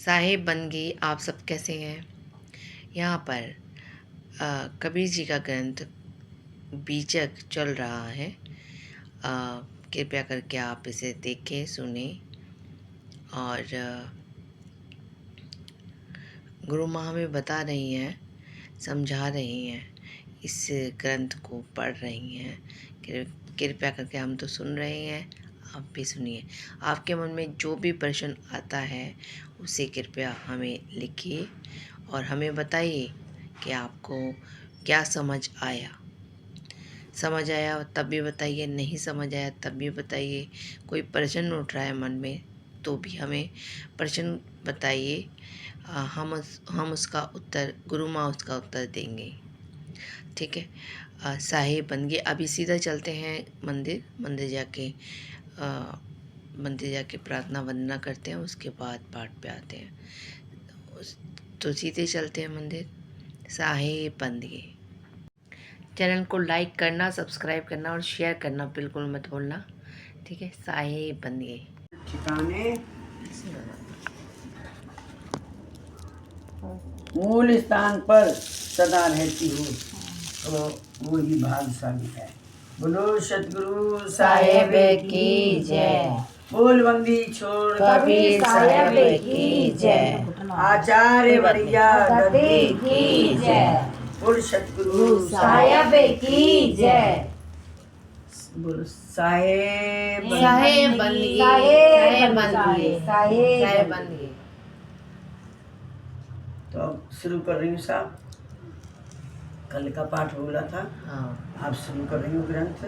साहेब बन गई। आप सब कैसे हैं? यहाँ पर कबीर जी का ग्रंथ बीजक चल रहा है। कृपया करके आप इसे देखें, सुने और गुरु माँ हमें बता रही हैं, समझा रही हैं, इस ग्रंथ को पढ़ रही हैं। कृपया करके हम तो सुन रहे हैं, आप भी सुनिए। आपके मन में जो भी प्रश्न आता है उसे कृपया हमें लिखिए और हमें बताइए कि आपको क्या समझ आया। समझ आया तब भी बताइए, नहीं समझ आया तब भी बताइए। कोई प्रश्न उठ रहा है मन में तो भी हमें प्रश्न बताइए। हम उसका उत्तर, गुरु माँ उसका उत्तर देंगे। ठीक है। साहेब बन गए। अभी सीधा चलते हैं मंदिर जाके प्रार्थना वंदना करते हैं, उसके बाद पाठ पे आते हैं। तो सीधे चलते हैं मंदिर। साहेब बन गए। चैनल को लाइक करना, सब्सक्राइब करना और शेयर करना बिल्कुल मत भूलना। ठीक है। साहेब बन गए। ठिकाने मूल स्थान पर सदा रहती हूँ तो वो ही भाग्यशाली है। बोलो सतगुरु साहेब की जय। बोल बंदी छोड़ कबीर साहेब की जय। आचार्य बढ़िया गद्दी की जय। बोल सतगुरु साहेब की जय। बोलो साहेब साहेब बन गए। साहेब बन गए। साहेब बन गए। तो अब शुरू कर रही हूँ साहब। कल का पाठ बोला था, हाँ। आप शुरू कर रही हूँ ग्रंथ,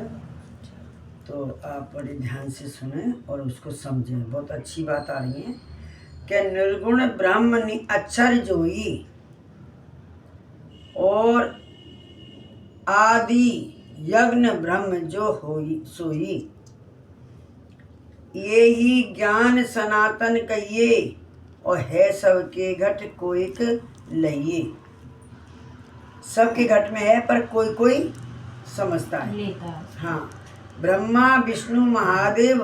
तो आप बड़े ध्यान से सुने और उसको समझें। बहुत अच्छी बात आ रही है कि निर्गुण ब्रह्म अक्षर जोई और आदि यज्ञ ब्रह्म जो होई सोई, ये ही ज्ञान सनातन कहिए और है सबके घट कोइक लइए। सबके घट में है पर कोई कोई समझता है। हाँ, ब्रह्मा विष्णु महादेव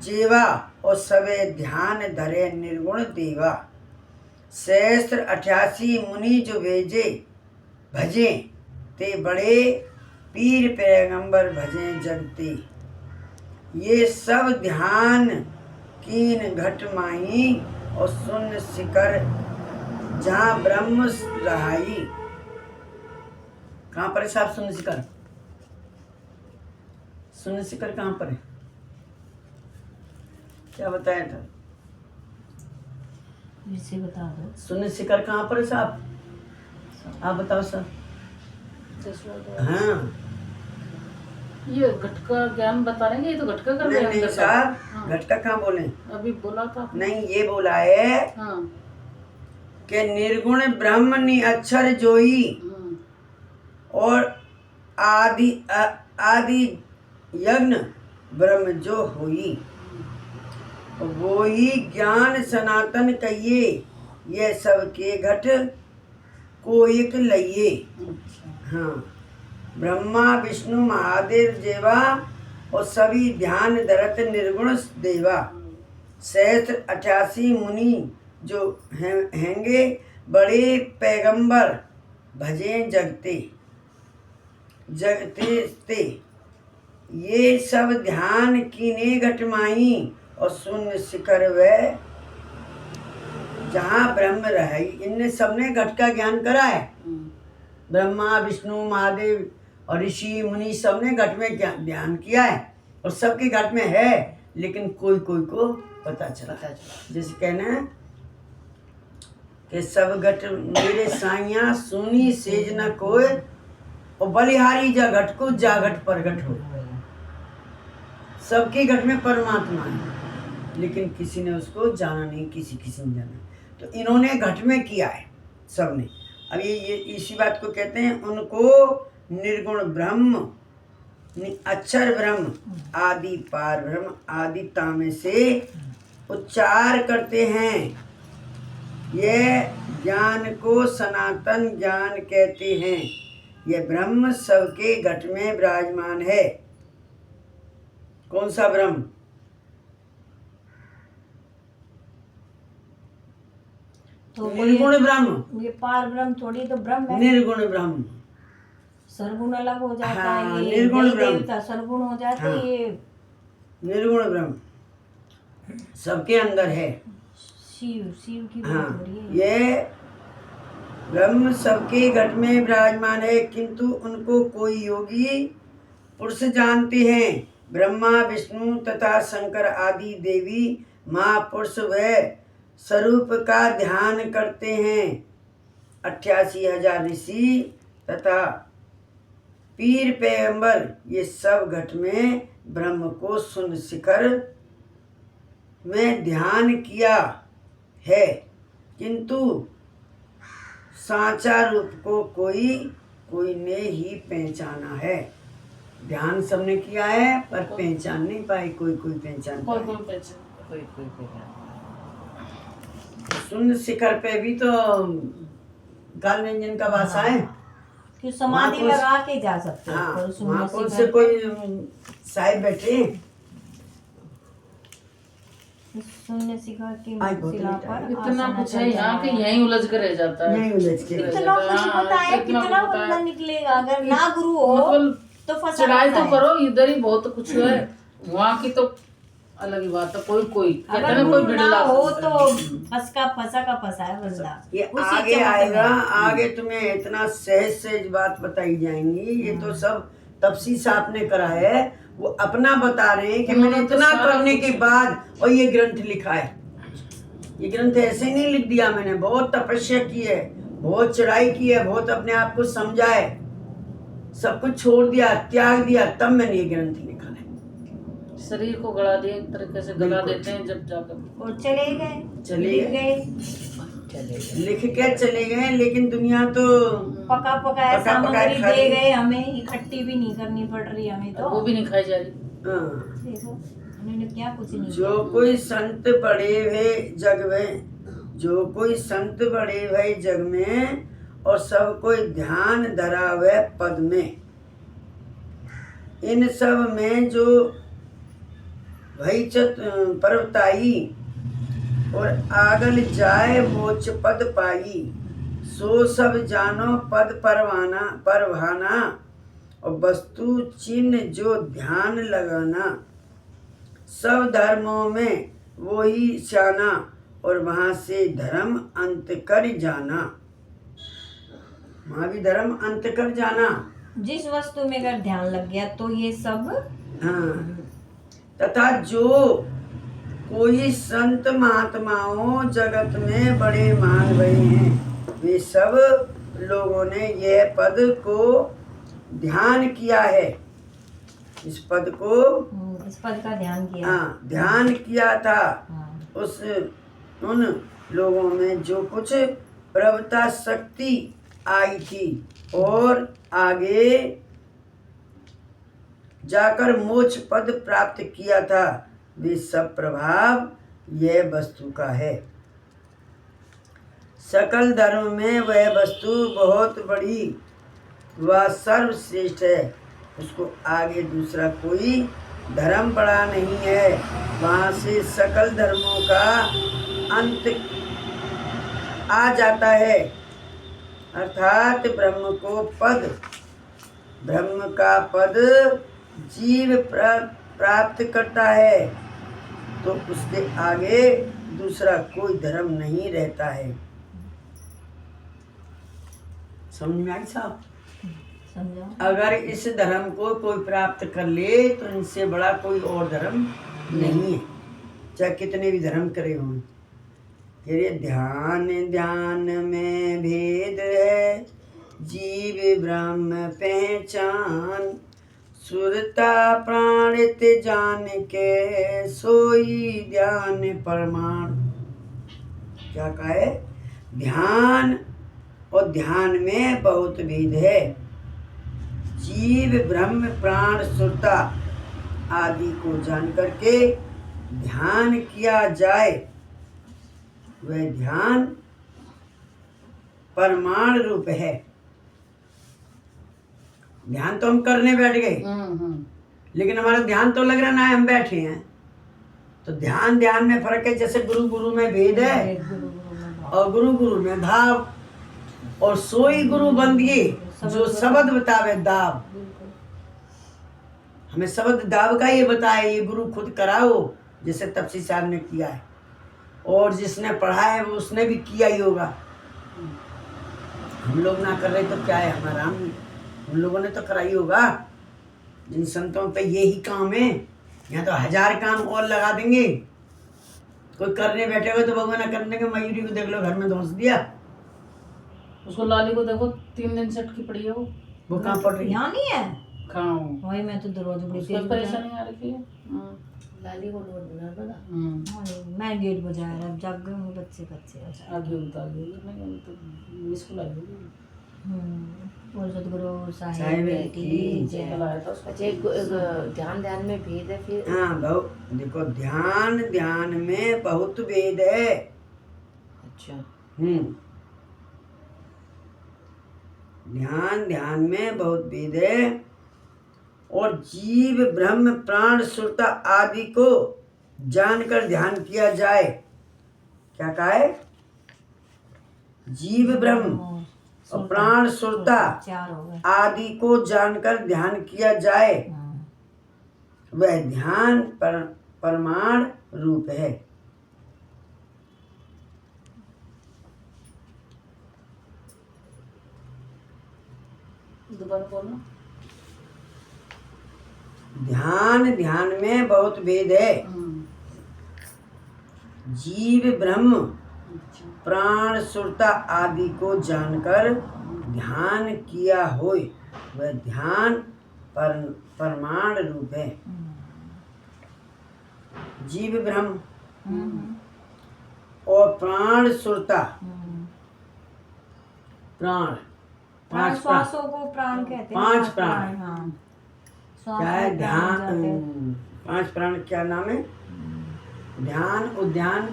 जेवा और सवे ध्यान धरे निर्गुण देवा। सहस्त्र 88 मुनि जो भेजे भजे ते बड़े पीर पैगंबर भजे जगते। ये सब ध्यान कीन घट माही और सुन शिकर जहाँ ब्रह्म रहाई। कहाँ पर है साहब सुन शिकर? सुन शिकर कहाँ पर है? क्या बताया था? इसे बता दो। सुन शिकर कहाँ पर है साहब? आप बताओ सर। हाँ, ये घटका ज्ञान बता रहे हैं, ये तो घटका कर रहे हैं। नहीं साहब, हाँ। घटका कहाँ बोले? अभी बोला था आपने। नहीं, ये बोला है हाँ। कि निर्गुण ब्रह्म अक्षर जोई और आदि आदि यज्ञ ब्रह्म जो होई, वो ही ज्ञान सनातन कहिए, ये सबके घट को एक लइए। हाँ, ब्रह्मा विष्णु महादेव जेवा और सभी ध्यान धरत निर्गुण देवा। सहस्त्र 88 मुनि जो हैंगे बड़े पैगंबर भजे जगते जगते ते। ये सब ध्यान कीने घटमाई और सुन शिखर वह जहाँ ब्रह्म रहे। इनने सबने घट का ज्ञान करा है। ब्रह्मा विष्णु महादेव और ऋषि मुनि सबने घट में ध्यान किया है और सबके घट में है, लेकिन कोई कोई को पता चला। जैसे कहना है कि सब घट मेरे साइया सुनी सेज न कोय और बलिहारी जा घट को जा घट प्रगट हो। सबके घट में परमात्मा है, लेकिन किसी ने उसको जाना नहीं, किसी ने जाना। तो इन्होंने घट में किया है सबने। अब ये इसी बात को कहते हैं, उनको निर्गुण ब्रह्म अक्षर ब्रह्म आदि पार ब्रह्म आदि तामे से उच्चार करते हैं। यह ज्ञान को सनातन ज्ञान कहते हैं। यह ब्रह्म सबके घट में विराजमान है। कौन सा ब्रह्म? तो निर्गुण ब्रह्म, ये पार ब्रह्म थोड़ी तो ब्रह्म है। निर्गुण ब्रह्म। सरगुण अलग हो जाता हाँ, है, ये निर्गुण देवी ब्रह्म। देवता सरगुण हो जाते हाँ। ये निर्गुण ब्रह्म सबके अंदर है। शिव शिव की हाँ, बात हो रही है। ये ब्रह्म सबके घट में विराजमान है, किंतु उनको कोई योगी पुरुष जानते हैं। ब्रह्मा विष्णु तथा शंकर आदि देवी महापुरुष व स्वरूप का ध्यान करते हैं। 88,000 ऋषि तथा पीर पैगंबर ये सब घट में ब्रह्म को शून्य शिखर में ध्यान किया है, किंतु सांचा रूप को कोई ने ही पहचाना है। ध्यान सबने किया है पर पहचान नहीं पाए, कोई पहचान कोई पाए। कोई पहचान। कोई शून्य शिखर पे भी तो काल निरंजन का वासा है। कि समाधि महापुरुष- लगा के जा सकते हैं। हाँ, कोई शून्य महापुरुष शिखर से कोई साहिब बैठे शून्य शिखर की आज बहुत शिला लेट पर इतना आसन कुछ है चल यहाँ जाए। के यहीं उलझ कर रह जाता है। नहीं उलझ के इतना कुछ पता है, इतना कितना पता है। बंदा निकलेगा अगर ना गुरु हो मतलब तो फंसा चढ़ाई रहता तो है। करो, इधर ही बहुत कुछ है, वहाँ की तो अलग ही बात है। कोई कहते हैं अगर ना, कोई गुरु ना बिड़ला हो सकता तो है। फंसा का फंसा है बंदा। ये उसी आगे चमक में। आएगा, आगे तुम्हें इतना सहज बात बताई जाएंगी। ये तो सब तपसी साहब ने करा है, वो अपना बता रहे हैं कि मैंने उन्होंने तो इतना सारा करने कुछ- के बाद और ये ग्रंथ लिखा है। ये ग्रंथ ऐसे नहीं लिख दिया मैंने, बहुत तपस्या की है, बहुत चढ़ाई की है, बहुत अपने आप को समझा है, सब कुछ छोड़ दिया, त्याग दिया, तब मैंने ये ग्रंथ लिखा है। शरीर को गला दिए, एक तरीके से गला बिल्कुल। देते हैं जब जाकर। और चले गए, चले लिख गए। गए, लिख के चले गए, लेकिन दुनिया तो पका पकाया पका सामग्री पकाया खा दे ली। गए, हमें इकट्ठी भी नहीं करनी पड़ रही हमें तो। वो भी नहीं खाई जा रही। हाँ, देखो उन्होंने क्या कुछ नहीं जो किया। कोई संत बड़े हुए जग में, जो कोई संत बड़े हुए जग में, और सब कोई ध्यान धरा हुए पद में, इन सब में जो भई पर्वताई और आगल जाए मोक्ष पद पाई, सो सब जानो पद परवाना, और वस्तु चिन्ह जो ध्यान लगाना। सब धर्मों में वो ही शाना, और वहाँ से धर्म अंत कर जाना। वहाँ भी धर्म अंत कर जाना। जिस वस्तु में अगर ध्यान लग गया तो ये सब हाँ, तथा जो कोई संत महात्माओं जगत में बड़े मान रहे हैं, वे सब लोगों ने यह पद को ध्यान किया है। इस पद को इस पद का ध्यान किया। हाँ, ध्यान किया था। हाँ। उन लोगों में जो कुछ प्रभुता शक्ति आई थी और आगे जाकर मोक्ष पद प्राप्त किया था, वे सब प्रभाव यह वस्तु का है। सकल धर्म में वह वस्तु बहुत बड़ी व सर्वश्रेष्ठ है, उसको आगे दूसरा कोई धर्म बड़ा नहीं है। वहाँ से सकल धर्मों का अंत आ जाता है, अर्थात ब्रह्म का पद जीव प्राप्त करता है, तो उसके आगे दूसरा कोई धर्म नहीं रहता है। समझ में आई साहब? समझा। अगर इस धर्म को कोई प्राप्त कर ले तो इनसे बड़ा कोई और धर्म नहीं है, चाहे कितने भी धर्म करे हों। ये ध्यान ध्यान में भेद है, जीव ब्रह्म पहचान, सुरता प्राणित जान के, सोई ध्यान प्रमाण। क्या कहा है? ध्यान और ध्यान में बहुत भेद है। जीव ब्रह्म प्राण सुरता आदि को जान करके ध्यान किया जाए, वह ध्यान परमाण रूप है। ध्यान तो हम करने बैठ गए, लेकिन हमारा ध्यान तो लग रहा ना है हम बैठे हैं। तो ध्यान में फर्क है। जैसे गुरु में भेद है, और गुरु गुरु में भाव, और सोई गुरु बंदिए जो शब्द बतावे दाव। हमें शब्द दाव का ये बताए, ये गुरु खुद कराओ, जैसे तपसी साहब ने किया है, और जिसने पढ़ा है वो उसने भी किया ही होगा। हम लोग ना कर रहे तो क्या है हमारा, हम लोगों ने तो कराई होगा। जिन संतों पे यही काम है, यहाँ तो 1000 काम और लगा देंगे। कोई करने बैठे हुए तो भगवान ना करने के, मयूरी को देख लो घर में धोस दिया। उसको लाली को देखो 3 दिन से अटकी पड़ी है वो कहाँ पड़ रही है? यहाँ नहीं है कहाँ वही, मैं तो दरवाजे बड़ी उसको तेज परेशानी आ रखी है। लाली को ढूंढना पड़ा। बजाया। मैं गेट बजाया रहा, अब जाग गए होंगे बच्चे बच्चे। आगे बता नहीं तो स्कूल आई होगी। और सतगुरु साहिब साहिब की की जय। जय। लाया था उसको। अच्छा, ध्यान ध्यान में भेद है फिर। हाँ बहुत, देखो ध्यान ध्यान में बहुत भेद है। अच्छा, ध्यान ध्यान में बहुत भेद है। और जीव ब्रह्म प्राण सुरता आदि को जानकर ध्यान किया जाए। क्या कहा है? जीव ब्रह्म और प्राण सुरता 4 हो गए। आदि को जानकर ध्यान किया जाए, वह ध्यान परमाण रूप है। दोबारा बोलना। ध्यान ध्यान में बहुत भेद है। जीव ब्रह्म प्राण सुरता आदि को जानकर ध्यान किया होय, वह ध्यान परमाण रूप है। जीव ब्रह्म और प्राण सुरता, प्राण प्राण श्वासों को प्राण कहते हैं। 5 प्राण। हाँ, क्या है? ध्यान। 5 प्राण क्या नाम है? ध्यान, उद्यान,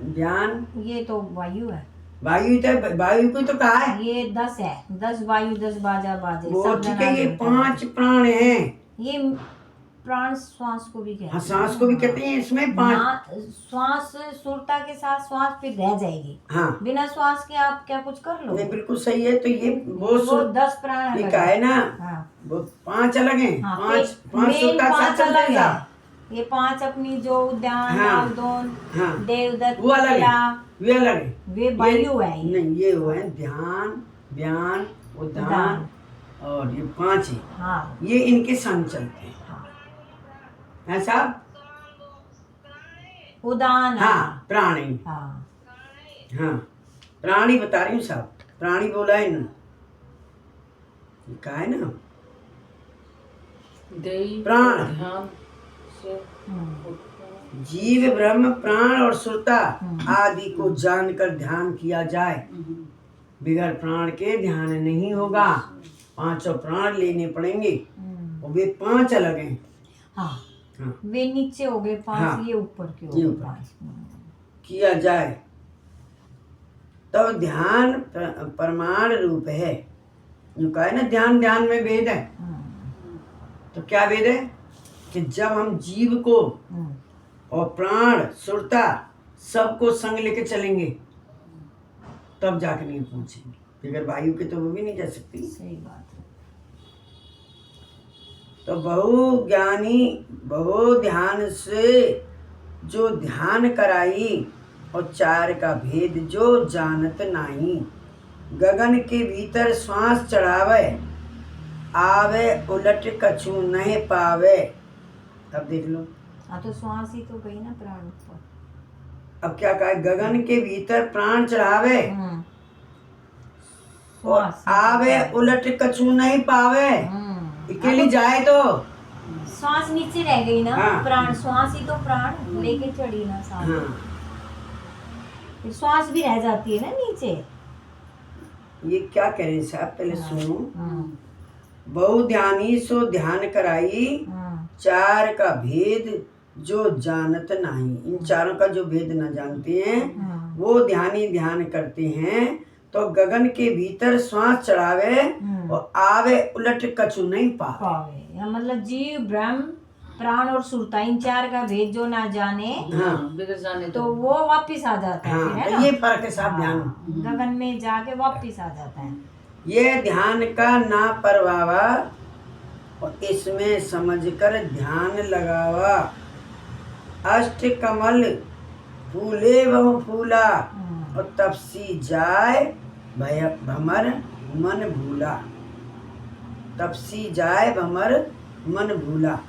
ध्यान। ये तो वायु है। वायु तो, वायु को तो कहा है। ये 10 है, 10 वायु 10 बाजा बाजे। वो सब ठीक है, ये जना 5 प्राण हैं। ये प्राण श्वास को भी कहते हैं। हाँ, सांस को भी कहते हैं। इसमें 5 श्वास सुरता के साथ श्वास पे रह जाएगी। हाँ, बिना श्वास के आप क्या कुछ कर लो। नहीं बिल्कुल सही है। तो ये वो 10 प्राण ये अलग का है ना, हाँ। वो 5 अलग हैं। हाँ, 5 मेन सुरता 5 साथ अलग चलते है। हैं। ये 5 अपनी जो उद्यान हाँ। नागदोन हाँ, देवदत्त वो अलग है, किला, वे अलग है। वे वायु है। ये नहीं, ये वो है ध्यान, व्यान, उद्यान, और ये 5 है। हाँ, ये इनके संग चलते हैं। ऐसा उदान। हाँ, प्राणी। हाँ, हाँ, प्राणी बता रही हूँ साहब, प्राणी बोला है ना, कहा है ना प्राण। ध्यान से जीव ब्रह्म प्राण और सुरता आदि को जानकर ध्यान किया जाए, बिगड़ प्राण के ध्यान नहीं होगा। 5 प्राण लेने पड़ेंगे, और वे 5 अलग हैं। हाँ, हाँ, वे नीचे हो गए 5। हाँ, ये ऊपर के हो ये गए ऊपर। 5। किया जाए, तब ध्यान परमाण रूप है। जो कहा है ना, ध्यान ध्यान में भेद है। तो क्या भेद है? कि जब हम जीव को और प्राण सुरता सबको संग लेके चलेंगे, तब जाके नहीं पहुंचेंगे। अगर वायु के तो वो भी नहीं जा सकती। सही बात है। तो बहु ज्ञानी बहु ध्यान से जो ध्यान कराई, और 4 का भेद जो जानत नाही। गगन के भीतर श्वास चढ़ावे, आवे उलट कछु नहीं पावे। अब देख लो, हाँ, तो श्वास ही तो गई ना प्राण ऊपर। अब क्या कहा है? गगन के भीतर प्राण चढ़ावे, और श्वास आवे उलट कछु नहीं पावे। अकेली जाए तो श्वास नीचे रह गई ना। हाँ। प्राण श्वास ही तो प्राण लेके चढ़ी ना साथ। हाँ, फिर श्वास भी रह जाती है ना नीचे। ये क्या कह रहे हैं साहब, पहले सुनो। बहु ध्यानी सो ध्यान कराई, 4 का भेद जो जानत नहीं। इन 4 का जो भेद न जानते हैं, वो ध्यानी ध्यान करते हैं तो गगन के भीतर श्वास चढ़ावे, और आवे उलट कछु नहीं पावे। या मतलब जीव ब्रह्म प्राण और सुरता इन चार का भेद जो ना जाने हाँ बिगड़ जाने तो वो वापिस आ जाता है फिर, हाँ, है तो ना। ये फर्क है साहब, ध्यान। गगन में जाके वापिस आ जाता है। ये ध्यान का ना परवावा और इसमें समझकर ध्यान लगावा। अष्ट कमल फूले बहु फूला और तपसी जाए भमर मन भूला। तपसी जाए भमर मन भूला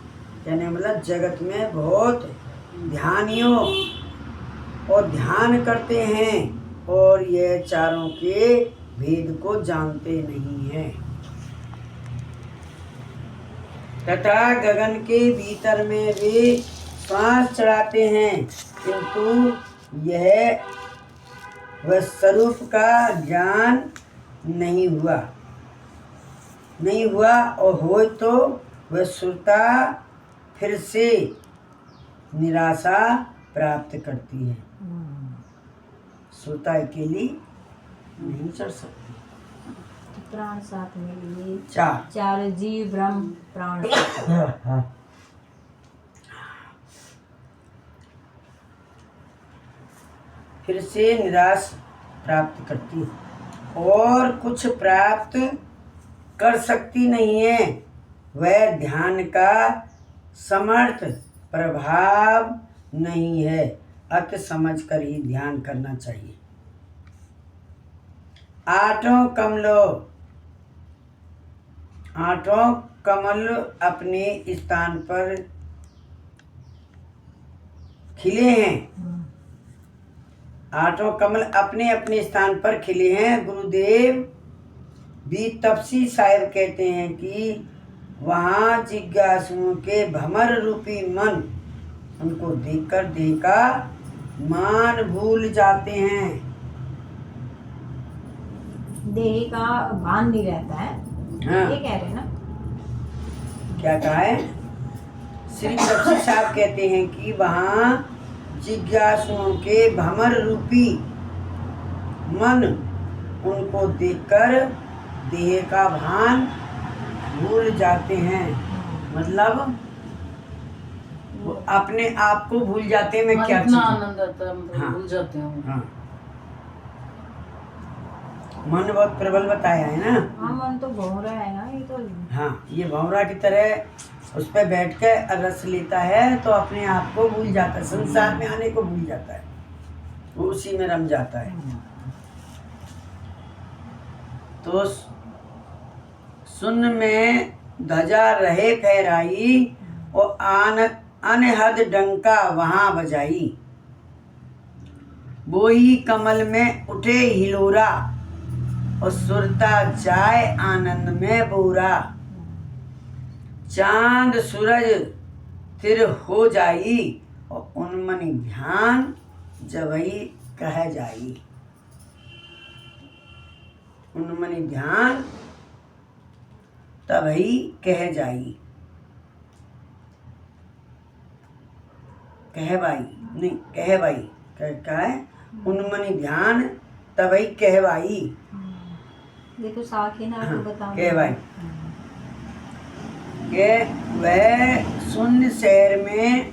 कहने मतलब जगत में बहुत ध्यानियों और ध्यान करते हैं और ये चारों के भेद को जानते नहीं हैं। तथा गगन के भीतर में वे श्वास चढ़ाते हैं, किंतु यह वह स्वरूप का ज्ञान नहीं हुआ और हो तो वह सुरता फिर से निराशा प्राप्त करती है। सुरता अकेली नहीं चढ़ सकती। तो प्राण साथ में लिए चार जीव ब्रह्म प्राण। फिर से निराश प्राप्त करती है और कुछ प्राप्त कर सकती नहीं है। वह ध्यान का समर्थ प्रभाव नहीं है, अत समझ कर ही ध्यान करना चाहिए। आठों कमल अपने स्थान पर खिले हैं। आठों कमल अपने अपने स्थान पर खिले हैं। गुरुदेव भी तपसी साहिब कहते हैं कि वहाँ जिज्ञासुओं के भमर रूपी मन उनको देखकर देह का मान भूल जाते हैं। देह का भान नहीं रहता है। हाँ। ये कह रहे हैं ना। क्या कहा है? श्री तपसी साहब कहते हैं कि वहाँ जिज्ञासुओं के भमर रूपी मन उनको देखकर देह का भान भूल जाते हैं। मतलब वो अपने आप को भूल जाते हैं। मैं क्या इतना चीज़ हूँ। आनंद आता है, मतलब हाँ। भूल जाते हैं। हाँ, मन बहुत प्रबल बताया है ना। हाँ, मन तो भौरा है ना ये तो। हाँ, ये भंवरा की तरह उस पर बैठ के रस लेता है तो अपने आप को भूल जाता है, संसार में आने को भूल जाता है, वो उसी में रम जाता है। तो सुन में ध्वजा रहे फहराई और अनहद डंका वहां बजाई। बोई कमल में उठे हिलोरा और सुरता जाए आनंद में बोरा। चांद सूरज तिर हो जाई और उन्मनी ध्यान जबई कह जाई। उन्मनी ध्यान तबही कह जाई। कहवाई नहीं, कहवाई क्या है? उन्मनी ध्यान तबही कहवाई। देखो साखी ना आपको बताऊं। कहवाई के वह शून्य शहर में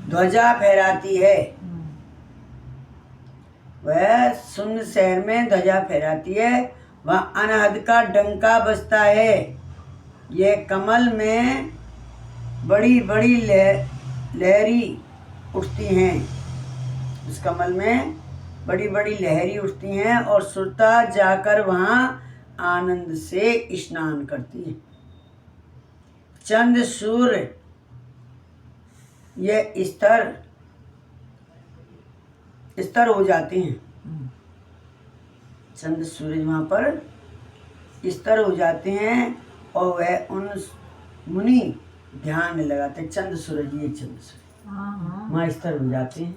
ध्वजा फहराती है। वह शून्य शहर में ध्वजा फहराती है, वह अनहद का डंका बजता है। यह कमल में बड़ी बड़ी लहरी उठती हैं। इस कमल में बड़ी बड़ी लहरी उठती हैं और सुरता जाकर वहाँ आनंद से स्नान करती है। चंद सूर्य ये स्तर हो जाते हैं। चंद सूरज वहाँ पर स्तर हो जाते हैं और वह उन मुनि ध्यान लगाते हैं। चंद सूरज, ये चंद सूरज वहाँ स्तर हो जाते हैं।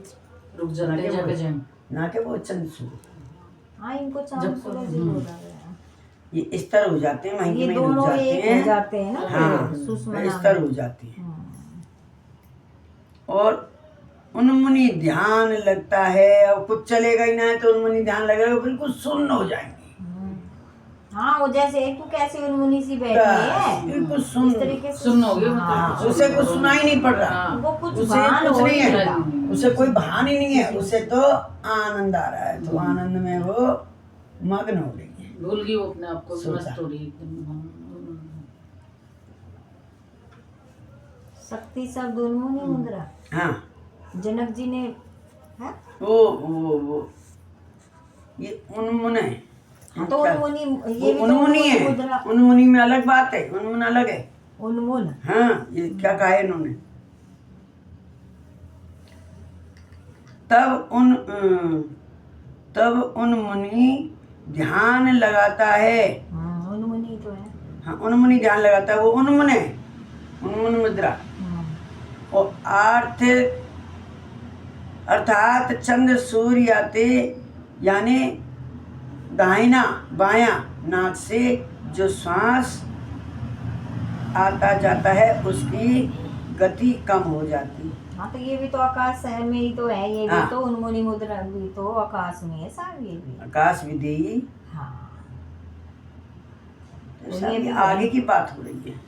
रुक जाते हैं जाके जैन। ना के वो चंद सूरज, हाँ, इनको चांद सूरज ही बोला गया। ये स्तर हो जाते हैं, ये वहीं दोनों में एक हो जाते हैं ना। हाँ, सुषमा स्तर हो जाते हैं। और उन्मुनि ध्यान लगता है और कुछ चलेगा ही ना है तो उन्मुनि ध्यान लगेगा, बिल्कुल सुन्न हो जाएंगे। हाँ, वो जैसे तू कैसे उन्मुनी सी बैठी है कुछ सुन, इस तरीके से सुनोगे हाँ, मतलब उसे कुछ सुनाई नहीं पड़ रहा, हाँ। वो कुछ उसे भान कुछ हो नहीं है, रहा। उसे कोई भान ही नहीं है, उसे तो आनंद आ रहा है, तो आनंद में वो मग्न हो रही है। भूल गई वो अपने आप को, सोचा। मस्त हो रही है एकदम। शक्ति शब्द उन्मुनी मुद्रा हाँ, जनक जी ने है? वो ये उन्मुन है। हाँ, तो क्या? उन्मुनी वो ये भी तो उन्मुनी है, मुद्रा उन्मुनी में अलग बात है, उन्मुन अलग है। उन्मुन। हाँ, ये क्या कहा है इन्होंने? तब उन्मुनी ध्यान लगाता है। उन्मुनी तो है। हाँ, उन्मुनी ध्यान लगाता है, वो उन्मुन है, उन्मुन मुद्रा। और अर्थात चंद्र सूर्य आते, यानी दाहिना बायां नाक से जो श्वास आता जाता है उसकी गति कम हो जाती। हाँ, तो ये भी तो आकाश शहर में ही तो है, ये भी हाँ। तो उन्मुनी मुद्रा भी तो आकाश में है साहब, ये भी। आकाश विधि हाँ, तो ये साहब भी ये है। आगे की बात हो रही है।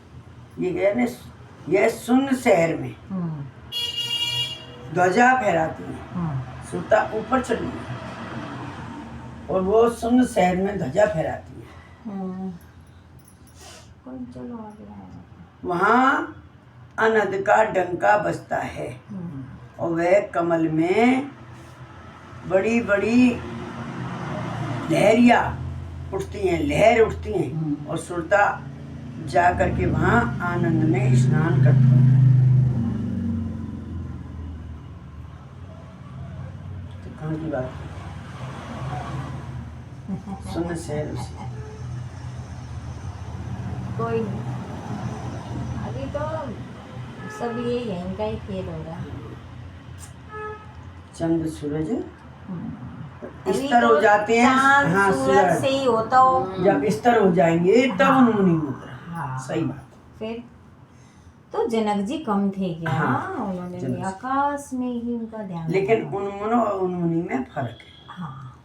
ये गया ने, यह शून्य शहर में ध्वजा फहराती है, सूता ऊपर चढ़ी है, और वो शून्य शहर में ध्वजा फहराती है। चलो आगे आए। वहाँ अनहद का डंका बजता है, और वह कमल में बड़ी बड़ी लहरियाँ उठती हैं, लहर उठती हैं, और सुरता जा करके वहाँ आनंद में स्नान करती है। तो कहाँ की बात है? सुन शहर उसे कोई नहीं, अभी तो सब ये है, इनका ही खेल हो रहा है। चंद्र सूरज अभी स्तर तो हो जाते हैं। चाँद हाँ, सूरज से ही होता हो। जब स्तर हो जाएंगे तब हाँ। उन्मुनी मुद्रा। हाँ। सही बात। फिर तो जनक जी कम थे क्या? हाँ, उन्होंने जनक भी जी। आकाश में ही उनका ध्यान लेकिन रखा। उन्मुन और उन्मुनी में फर्क है। हाँ,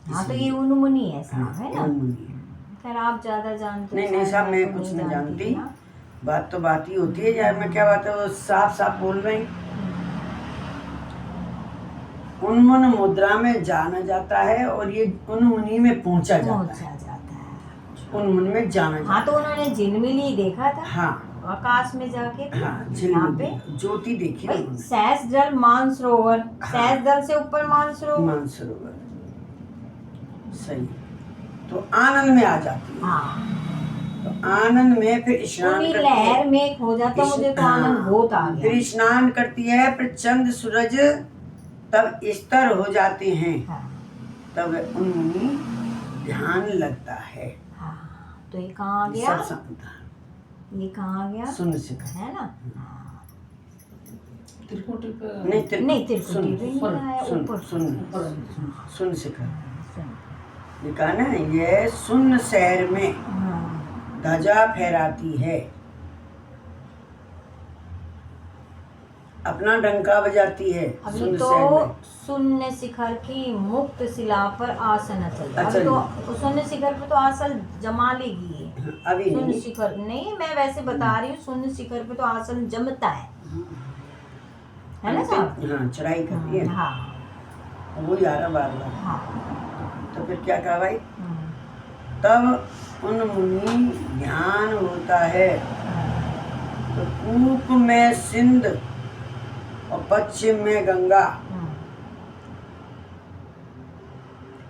हाँ, तो ये उन्मुनी है साहब, हाँ, है ना? उन्मुनी है। खैर आप ज्यादा जानते हो, नहीं नहीं शायद साहब, मैं तो कुछ नहीं जानती। ना। बात तो बात ही होती है यार, मैं क्या बात है, वो साफ साफ बोल रही। उन्मुन मुद्रा में जाना जाता है, और ये उन्मुनी में पहुंचा जाता है। पहुंचा जाता है। उन्मुन में जाना जाता हाँ, तो उन्होंने झिलमिली देखा था। है। हाँ आकाश में जाके तो हाँ, यहाँ पे झिलमिल ज्योति देखी भाई उन्होंने। सहस्त्र जल मानसरोवर, सहस्त्र जल से ऊपर मानसरोवर। मानसरोवर सही। तो आनंद में आ जाती है। हाँ, तो आनंद में फिर स्नान पूरी करती है। लहर में खो जाता, मुझे तो आनंद बहुत आ फिर गया। स्नान करती है, फिर चंद्र सूरज तब स्तर हो जाते हैं, हाँ, तब उन्मुनी ध्यान लगता है। हाँ, तो ये कहाँ आ गया? सब समझता ये कहाँ आ गया? सुन सिखा है ना? त्रिकुटी पे नहीं नहीं, त्रिकुटी सुन पे नहीं आया, सुन ऊपर। सुन ऊपर सुन सिखा। सुन। ये कहा ना, ये सुन शहर में हाँ, ध्वजा फहराती है, अपना डंका बजाती है। अभी सुन तो शहर में शून्य शिखर की मुक्त शिला पर आसन चल रहा है। अच्छा अभी तो शून्य शिखर पे तो आसन जमा लेगी ये। अभी शून्य नहीं। शिखर नहीं, मैं वैसे बता रही हूँ, शून्य शिखर पे तो आसन जमता है ना साहब? हाँ, चढ़ाई करती है। हाँ, वो यारा बार बार। हाँ, तो फिर क्या कहा भाई? तब उन्मुनी ध्यान होता है, तो पूर्व में सिंध और पश्चिम में गंगा।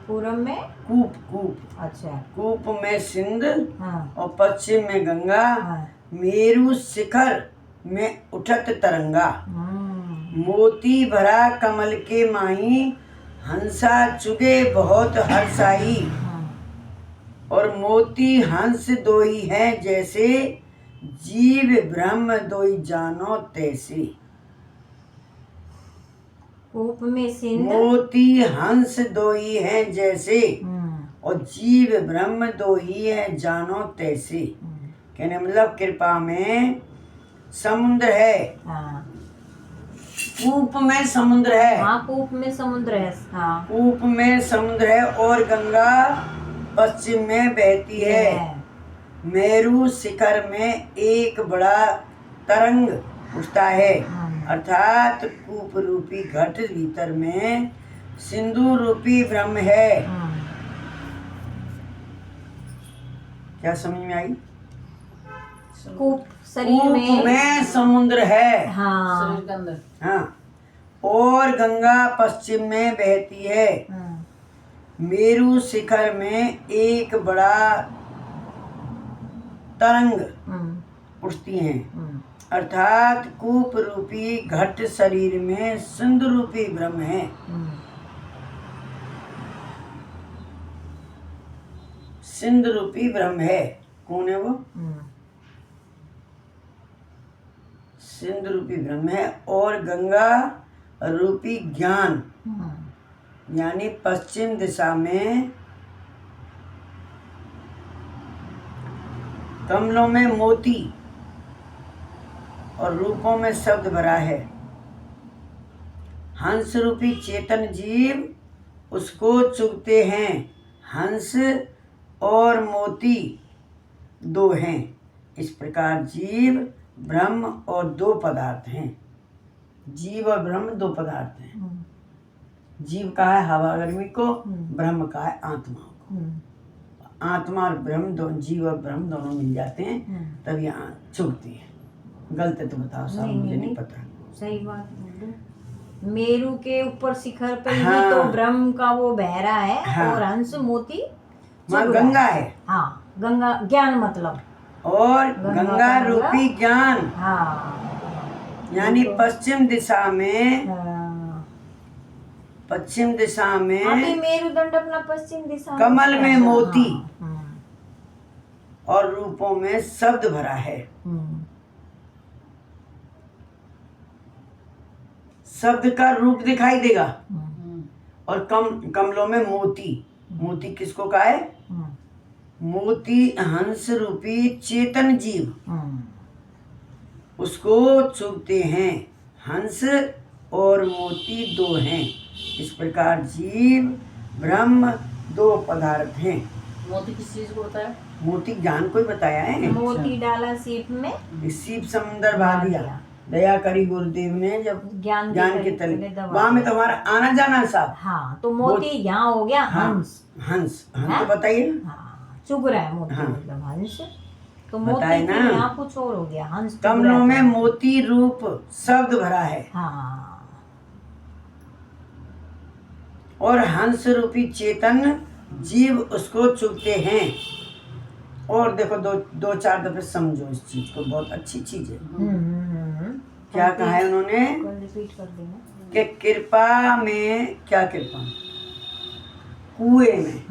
पूरब में कूप कूप अच्छा, कूप में सिंध हाँ, और पश्चिम में गंगा। हाँ, मेरु शिखर में उठत तरंगा। हम्म, मोती भरा कमल के माही, हंसा चुगे बहुत हर्षाई। हाँ, और मोती हंस दोई है जैसे, जीव ब्रह्म दोई जानो तैसे। कूप में सिंध, मोती हंस दोई है जैसे, हम्म, और जीव ब्रह्म दोई है जानो तैसे। कहने मतलब कृपा में समुद्र है, हाँ, कूप में समुद्र है, हाँ, कूप में समुद्र है, हाँ, कूप में समुद्र है, और गंगा पश्चिम में बहती है। मेरू शिखर में एक बड़ा तरंग उठता है, अर्थात कूप रूपी घट भीतर में सिंधु रूपी ब्रह्म है। क्या समझ में आई? कूप शरीर कूप में समुद्र है। हाँ शरीर के अंदर। हाँ, और गंगा पश्चिम में बहती है। मेरू शिखर में एक बड़ा तरंग उठती हैं, अर्थात कूप रूपी घट शरीर में सिंधु रूपी ब्रह्म है। सिंधु रूपी ब्रह्म है। कौन है वो? सिंधु रूपी ब्रह्म है। और गंगा रूपी ज्ञान यानी पश्चिम दिशा में कमलों में मोती और रूपों में शब्द भरा है। हंस रूपी चेतन जीव उसको चुगते हैं। हंस और मोती दो हैं। इस प्रकार जीव ब्रह्म और दो पदार्थ हैं। जीव और ब्रह्म दो पदार्थ हैं। जीव का है हवा गर्मी को, ब्रह्म का है आत्मा को। आत्मा और ब्रह्म दो, जीव और ब्रह्म दोनों मिल जाते हैं तब यहाँ चुगती है। गलत है तो बताओ साहब, मुझे नहीं पता। सही बात बोल। मेरू के ऊपर शिखर पे ही तो ब्रह्म का वो बह रहा है और हंस मोती वहाँ गंगा है। हाँ, गंगा ज्ञान मतलब, और गंगा रूपी ज्ञान यानी पश्चिम दिशा में अभी मेरुदंड अपना पश्चिम दिशा कमल में मोती और रूपों में शब्द भरा है। शब्द का रूप दिखाई देगा और कमलों में मोती। मोती किसको कहा है? मोती हंस रूपी चेतन जीव उसको चुगते हैं। हंस और मोती दो हैं। इस प्रकार जीव ब्रह्म दो पदार्थ हैं। मोती किस चीज को बताया? मोती ज्ञान को ही बताया है। मोती डाला सीप में, सीप समुंदर बहा दिया। दया करी गुरुदेव ने जब ज्ञान के तले, वहां में तुम्हारा आना जाना साहब। हाँ, तो मोती यहाँ हो गया हंस। हंस तो बताइए। चुग रहा है मोती मतलब हंस। तो मोती ना यहाँ कुछ और हो गया, हंस। कमलों में मोती रूप शब्द भरा है। और हंस रूपी चेतन जीव उसको चुगते हैं। और देखो दो चार दफे समझो इस चीज को, बहुत अच्छी चीज है। क्या कहा है उन्होंने? रिपीट कर देना कि कृपा में, क्या कृपा? कुएं में,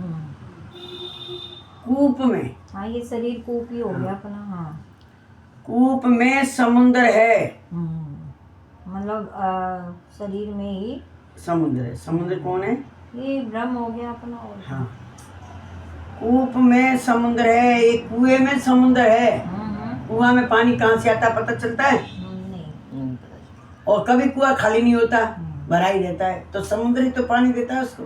कूप में। हाँ, ये शरीर कूप ही हो गया अपना। हाँ, कूप में समुद्र है। मतलब शरीर में ही समुद्र है। समुद्र कौन है? ये ब्रह्म हो गया अपना। और हाँ, कूप में समुद्र है। एक कुएं में समुद्र है। कुआं में पानी कहाँ से आता पता चलता है? नहीं। और कभी कुआं खाली नहीं होता, भरा ही रहता है। तो समुद्र ही तो पानी देता है उसको।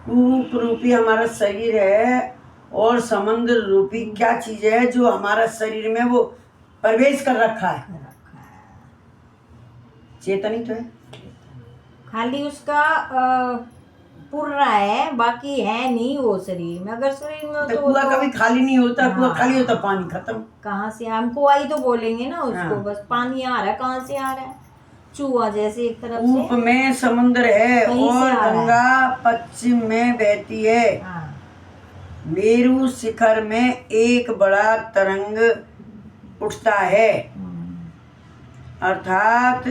कूप रूपी हमारा शरीर है और समुद्र रूपी क्या चीज है जो हमारा शरीर में वो प्रवेश कर रखा है? चेतन ही तो है। खाली उसका पुर रहा है, बाकी है नहीं वो शरीर में। अगर शरीर में तो कुआं कभी खाली नहीं होता। कुआं खाली होता पानी खत्म। कहाँ से? हमको आई तो बोलेंगे ना उसको। बस पानी आ रहा है, कहाँ से आ रहा है? चूहा जैसे एक तरफ से। कूप में समुद्र है और गंगा पश्चिम में बहती है। मेरू शिखर में एक बड़ा तरंग उठता है, अर्थात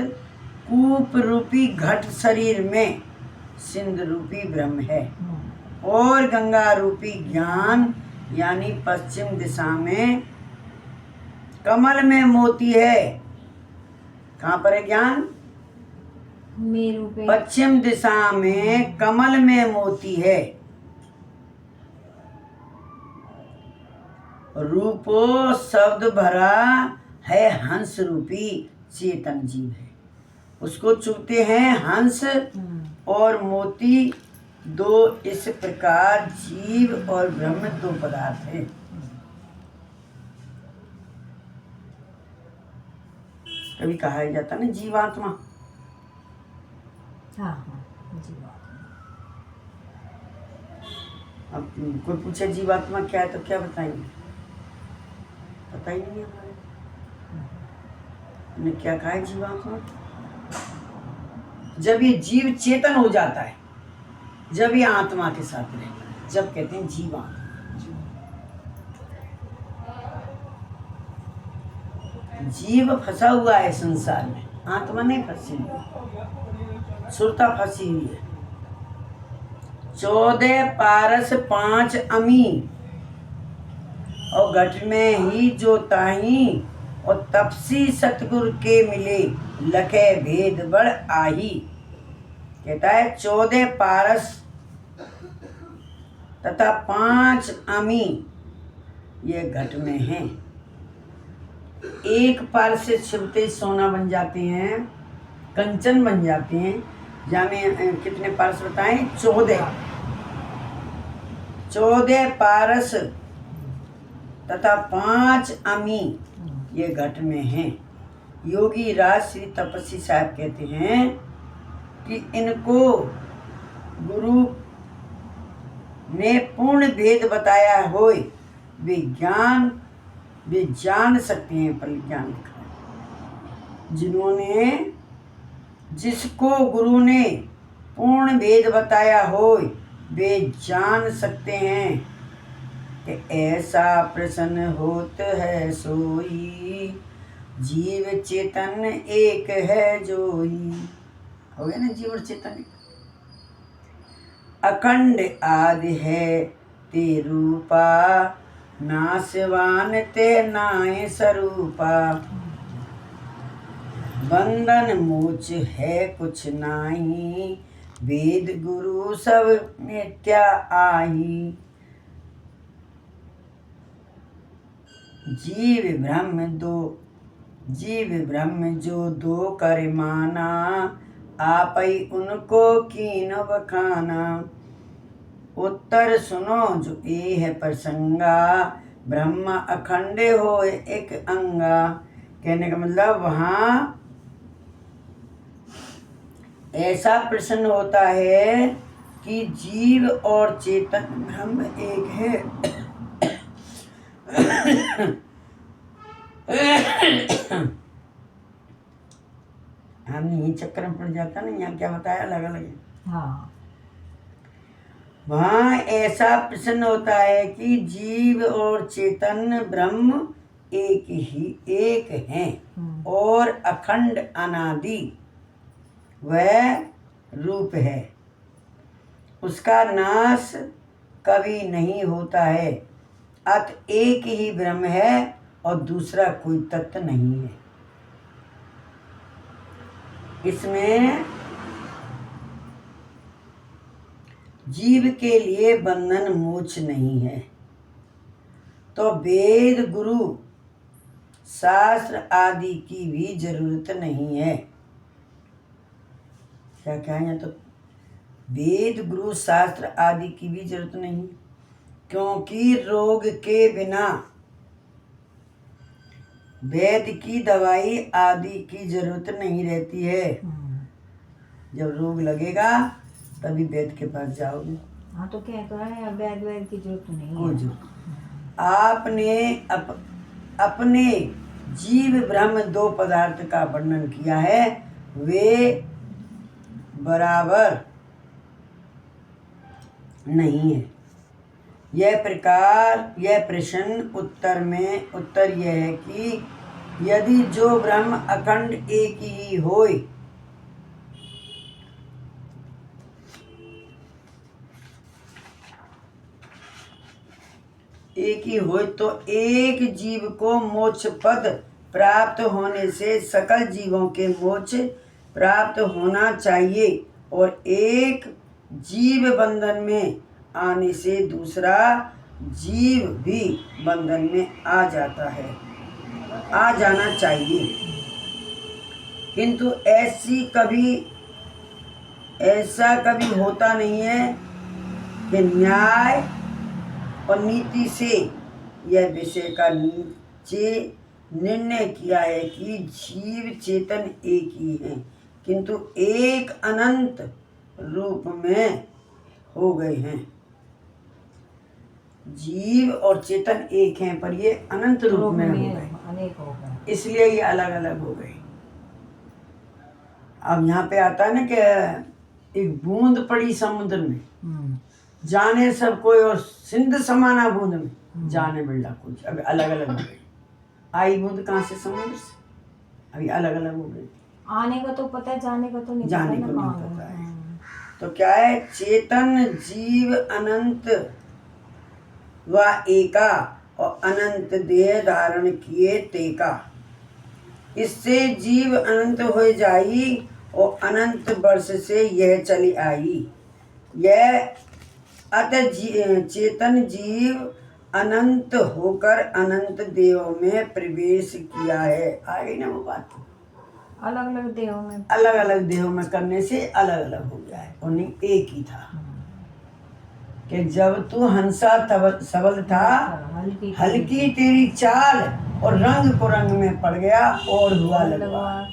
कूप रूपी घट शरीर में सिंधु रूपी ब्रह्म है। और गंगा रूपी ज्ञान यानी पश्चिम दिशा में कमल में मोती है। कहाँ पर है ज्ञान? मेरू पे। पश्चिम दिशा में कमल में मोती है। रूपो शब्द भरा है। हंस रूपी चेतन जीव है उसको चुगते हैं। हंस और मोती दो इस प्रकार जीव और ब्रह्म दो पदार्थ हैं। कभी कहा जाता ना जीवात्मा। हाँ हाँ जीवात्मा। अब कोई पूछे जीवात्मा क्या है तो क्या बताएंगे? पता ही नहीं है हमारे। हमने क्या कहा है जीवात्मा? जब ये जीव चेतन हो जाता है, जब ये आत्मा के साथ रहता है, जब कहते हैं जीवात्मा। जीव फंसा हुआ है संसार में, आत्मा नहीं फंसी हुई, सुरता फंसी हुई है। 14 पारस 5 अमी, और घट में ही जो ताही, और तपसी सतगुरु के मिले, लखे भेद बड़ आही। कहता है 14 पारस तथा 5 अमी ये घट में हैं। एक पारस से छिपते सोना बन जाते हैं, कंचन बन जाते हैं। जाने कितने पारस बताएं? 14 पारस तथा 5 अमी ये घट में हैं। योगी राज श्री तपस्वी साहब कहते हैं कि इनको गुरु ने पूर्ण भेद बताया होए, वे जान सकते हैं। परिज्ञान लिखा है, जिसको गुरु ने पूर्ण भेद बताया होए, वे जान सकते हैं कि ऐसा प्रसन्न होत है सोई, जीव चेतन एक है जोई। हो गया ना जीव चेतन। अखंड आदि है ते रूपा, नाशवान ते नाय स्वरूपा। बंधन मोच है कुछ नाही, वेद गुरु सब मिथ्या आही। जीव ब्रह्म जो दो कर माना, आपई उनको कीन बखाना। उत्तर सुनो जो ये है प्रसंगा, ब्रह्म अखंड हो एक अंगा। कहने का मतलब वहाँ ऐसा प्रश्न होता है कि जीव और चेतन ब्रह्म एक है। हम यही चक्कर में पड़ जाता ना, यहाँ क्या बताया अलग अलग। हाँ वहाँ ऐसा प्रश्न होता है कि जीव और चेतन ब्रह्म एक हैं और अखंड अनादि वह रूप है, उसका नाश कभी नहीं होता है। अत एक ही ब्रह्म है और दूसरा कोई तत्व नहीं है। इसमें जीव के लिए बंधन मोक्ष नहीं है, तो वेद गुरु शास्त्र आदि की भी जरूरत नहीं है। क्या कहें? तो वेद गुरु शास्त्र आदि की भी जरूरत नहीं, क्योंकि रोग के बिना वैद्य की दवाई आदि की जरूरत नहीं रहती है। जब रोग लगेगा तभी वैद्य के पास जाओगे। हाँ तो क्या कहा है, वैद्य की जरूरत नहीं कोई है। जरूरत। आपने अपने जीव ब्रह्म दो पदार्थ का वर्णन किया है, वे बराबर नहीं है। यह प्रश्न उत्तर यह है कि यदि जो ब्रह्म अखंड एक ही होए, तो एक जीव को मोक्ष पद प्राप्त होने से सकल जीवों के मोक्ष प्राप्त होना चाहिए, और एक जीव बंधन में आने से दूसरा जीव भी बंधन में आ जाना चाहिए। किंतु ऐसा कभी होता नहीं है के न्याय और नीति से यह विषय का नीचे निर्णय किया है कि जीव चेतन एक ही हैं, किंतु एक अनंत रूप में हो गए हैं। जीव और चेतन एक हैं, पर ये अनंत रूप में हो गए, अनेक हो गए, इसलिए ये अलग अलग हो गए। अब यहाँ पे आता है ना कि एक बूंद पड़ी समुद्र में, जाने सब कोई, और सिंध समाना बूंद में जाने बिल्ला कुछ। अभी अलग अलग हो गई। आई बूंद कहाँ से? समुद्र से। अभी अलग अलग हो गई। आने का तो पता है, जाने का तो नहीं जाने पता को ना नहीं कहाँ पता है। है। तो क्या है? चेतन जीव अनंत व एका, और अनंत देह धारण किए तेका। इससे जीव अनंत हो जाई, और अनंत वर्ष से यह चली आई। यह अतः चेतन जीव अनंत होकर अनंत देहों में प्रवेश किया है। आ गई ना वो बात? अलग अलग देहों में, अलग अलग देहों में करने से अलग अलग हो गया है, और नहीं एक ही था। कि जब तू हंसा सबल था, हल्की तेरी चाल, और रंग को रंग में पड़ गया और हुआ लगवा।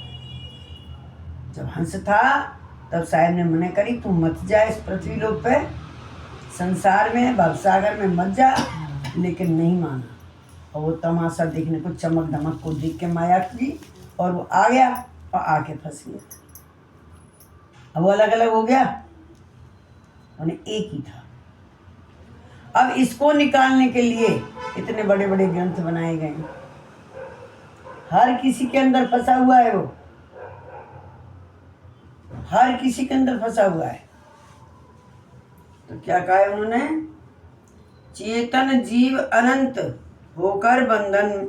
जब हंस था तब साहब ने मना करी, तू मत जा इस पृथ्वी लोक पे, संसार में भवसागर में मत जा, लेकिन नहीं माना। और वो तमाशा देखने को, चमक धमक को देख के माया की, और वो आ गया और आके फंस गया। अब वो अलग अलग हो गया, उन्हें एक ही था। अब इसको निकालने के लिए इतने बड़े बड़े ग्रंथ बनाए गए। हर किसी के अंदर फंसा हुआ है वो, हर किसी के अंदर फंसा हुआ है। तो क्या कहा है उन्होंने? चेतन जीव अनंत होकर बंधन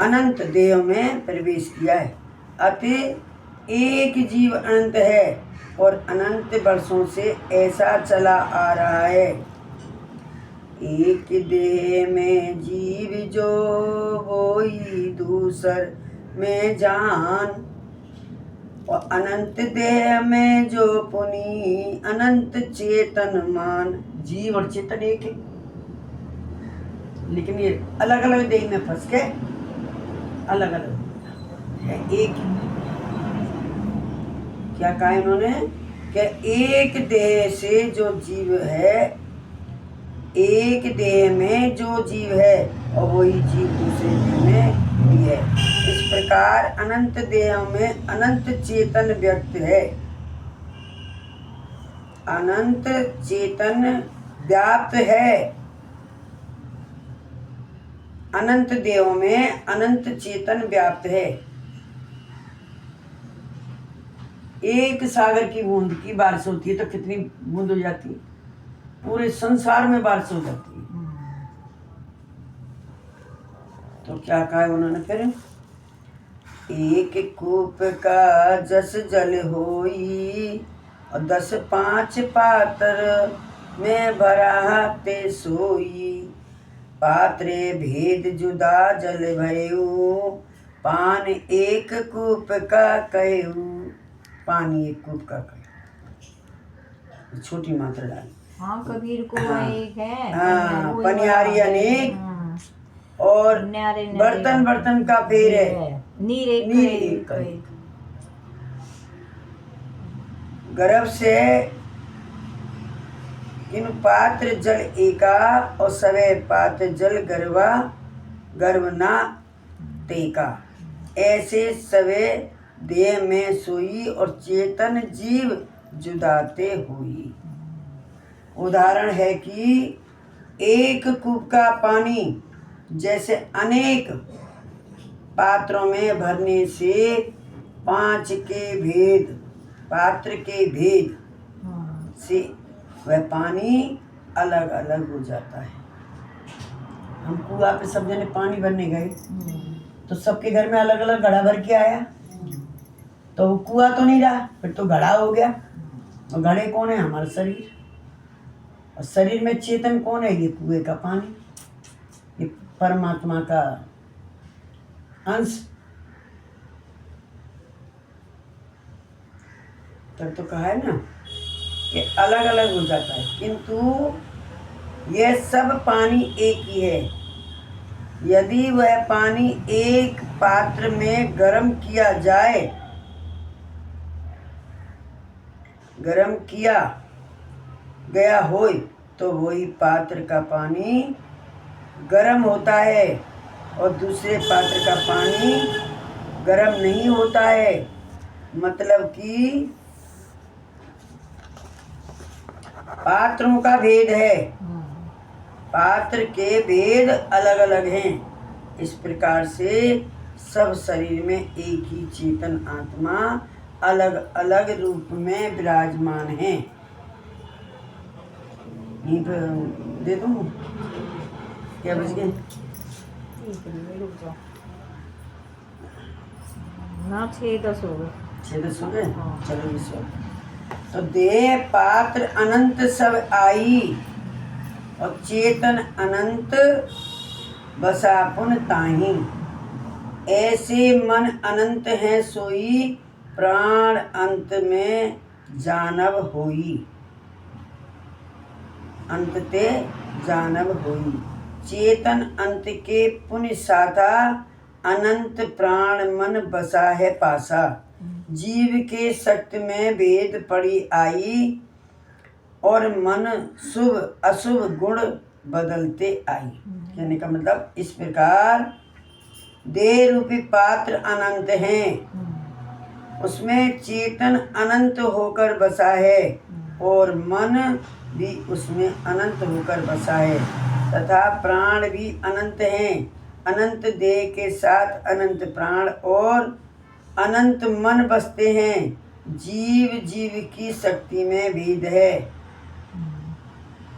अनंत देह में प्रवेश किया है। अतः एक जीव अनंत है, और अनंत वर्षों से ऐसा चला आ रहा है। एक देह में जीव जो वही दूसर में जान, और अनंत देह में जो पुनि अनंत चेतन मान। जीव और चेतन एक है, लेकिन ये अलग अलग देह में फंस के अलग अलग है। एक क्या कहा इन्होंने? कि एक देह से जो जीव है, एक देह में जो जीव है, और वही जीव दूसरे देह में भी है। इस प्रकार अनंत देह में अनंत चेतन व्यक्त है। अनंत चेतन व्याप्त है। अनंत देहों में अनंत चेतन व्याप्त है। एक सागर की बूंद की बारिश होती है तो कितनी बूंद हो जाती है? पूरे संसार में बारिश हो जाती है। तो क्या कहा है उन्होंने फिर? एक कूप का जस जल होई, और 10 5 पात्र में भरा ते सोई। पात्रे भेद जुदा जल भयऊ, पान एक कूप का कहू। पानी एक कूप का कहू, छोटी मात्रा डाली। हाँ, कबीर को एक है, हाँ, पनियारी अनेक, और बर्तन बर्तन का फेर है, नीर एक। गर्भ से किन पात्र जल एका, और सवे पात्र जल गर्वा गर्भ ना तेका। ऐसे सवे देह में सोई, और चेतन जीव जुदाते हुई। उदाहरण है कि एक कूप का पानी जैसे अनेक पात्रों में भरने से 5 के भेद, पात्र के भेद से वह पानी अलग अलग हो जाता है। हम कुआं पे सब जने पानी भरने गए, तो सबके घर में अलग अलग घड़ा भर के आया, तो वो कुआं तो नहीं रहा, फिर तो घड़ा हो गया। और घड़े कौन है? हमारा शरीर। और शरीर में चेतन कौन है? ये कुएं का पानी, ये परमात्मा का अंश। तब तो कहा है ना, कि अलग अलग हो जाता है, किंतु यह सब पानी एक ही है। यदि वह पानी एक पात्र में गर्म किया गया हो तो वही पात्र का पानी गर्म होता है और दूसरे पात्र का पानी गर्म नहीं होता है। मतलब कि पात्रों का भेद है, पात्र के भेद अलग अलग हैं। इस प्रकार से सब शरीर में एक ही चेतन आत्मा अलग अलग रूप में विराजमान है। यहीं पर दे दूँ क्या बच गए? ना 6-10 हो गए। 6-10 हो गए। चलो विश्व तो देह पात्र अनंत सब आई और चेतन अनंत बसा पुन ताही। ऐसे मन अनंत है सोई प्राण अंत में जानव होई। अंत ते जानव होई। चेतन अंत के पुण्य साथा अनंत प्राण मन बसा है पासा। जीव के शक्ति में भेद पड़ी आई और मन शुभ अशुभ गुण बदलते आई। कहने का मतलब इस प्रकार देह रूपी पात्र अनंत हैं, उसमें चेतन अनंत होकर बसा है और मन भी उसमें अनंत होकर बसा है तथा प्राण भी अनंत हैं। अनंत देह के साथ अनंत प्राण और अनंत मन बसते हैं। जीव जीव की शक्ति में भेद है,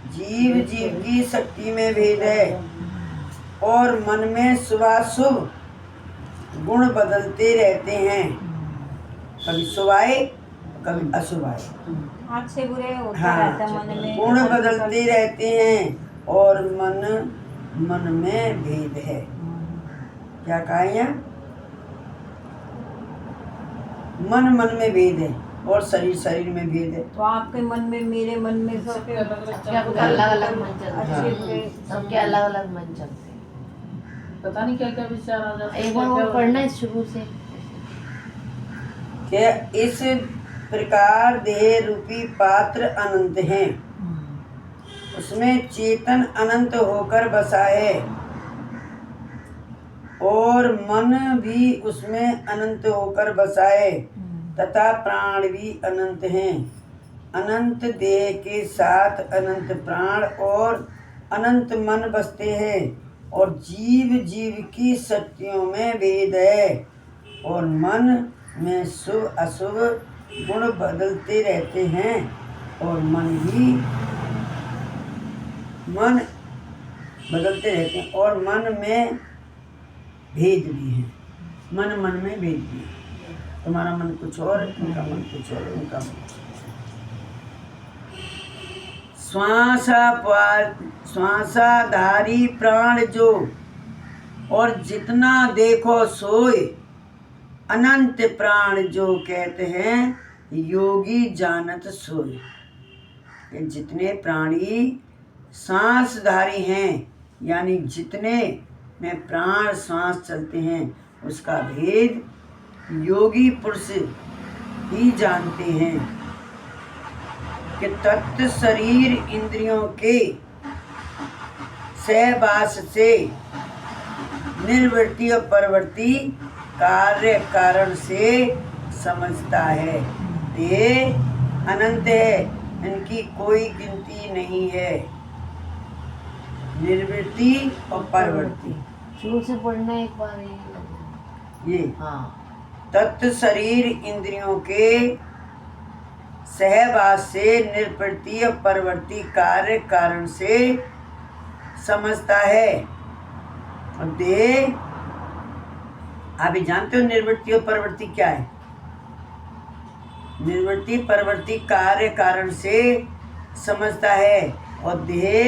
जीव जीव की शक्ति में भेद है और मन में शुभाशुभ गुण बदलते रहते हैं। कभी शुभ आए कभी अशुभ आए, अच्छे बुरे होते हाँ, रहते हैं मन में, गुण बदलते रहते हैं और मन में भेद है। क्या कहा यहाँ? मन में भेद है और शरीर में भेद है। तो आपके मन में मेरे मन में सबके अलग अलग मन चलते अच्छे बुरे हैं, सबके अलग अलग मन चलते हैं। पता नहीं क्या क्या विचार आ जाते हैं। एक बार वो पढ़ना है शुरू से। क्या इस प्रकार देह रूपी पात्र अनंत हैं, उसमें चेतन अनंत होकर बसा है और मन भी उसमें अनंत होकर बसा है तथा प्राण भी अनंत हैं। अनंत देह के साथ अनंत प्राण और अनंत मन बसते हैं और जीव जीव की शक्तियों में भेद है और मन में शुभ अशुभ गुण बदलते रहते हैं और मन बदलते रहते हैं और मन में भेद भी है। मन में भेद भी है। तुम्हारा मन कुछ और, उनका मन कुछ और, उनका मन श्वासाधारी प्राण जो और जितना देखो सोए अनंत प्राण जो कहते हैं योगी जानत सोए। ये जितने प्राणी सांसधारी हैं यानी जितने में प्राण सांस चलते हैं उसका भेद योगी पुरुष ही जानते हैं कि तत्त शरीर इंद्रियों के सहवास से निर्वृत्ति और परवर्ती कार्य कारण से समझता है। ये अनंत है, इनकी कोई गिनती नहीं है। निर्वृत्ति और परवर्ती शुरू से पढ़ना एक बार ये हाँ। तत्त शरीर इंद्रियों के सहवास से निर्वृत्ति और परवर्ती कार्य कारण से समझता है। और देह आप ही जानते हो निर्वृत्ति और परवर्ती क्या है। निर्वृत्ति परवर्ती कार्य कारण से समझता है और देह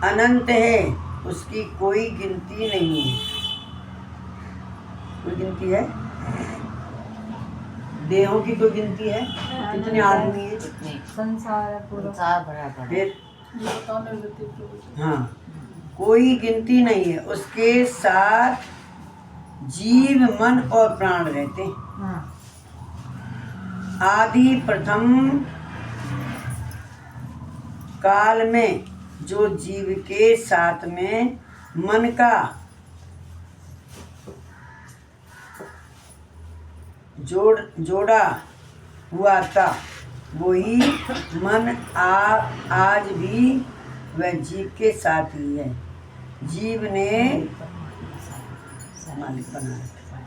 अनंत है, उसकी कोई गिनती नहीं है। कोई गिनती है? देहों की कोई गिनती है? कितने आदमी है? नहीं, संसार पूरा संसार बड़ा बड़ा। फिर ये बताओ निर्वृत्ति प्रवृत्ति। हाँ, कोई गिनती नहीं है। उसके साथ जीव, मन और प्राण रहते हैं। हाँ। आदि प्रथम काल में जो जीव के साथ में मन का जोड़ा हुआ था, वही मन आज भी वह जीव के साथ ही है। जीव ने मालिक बनाया था।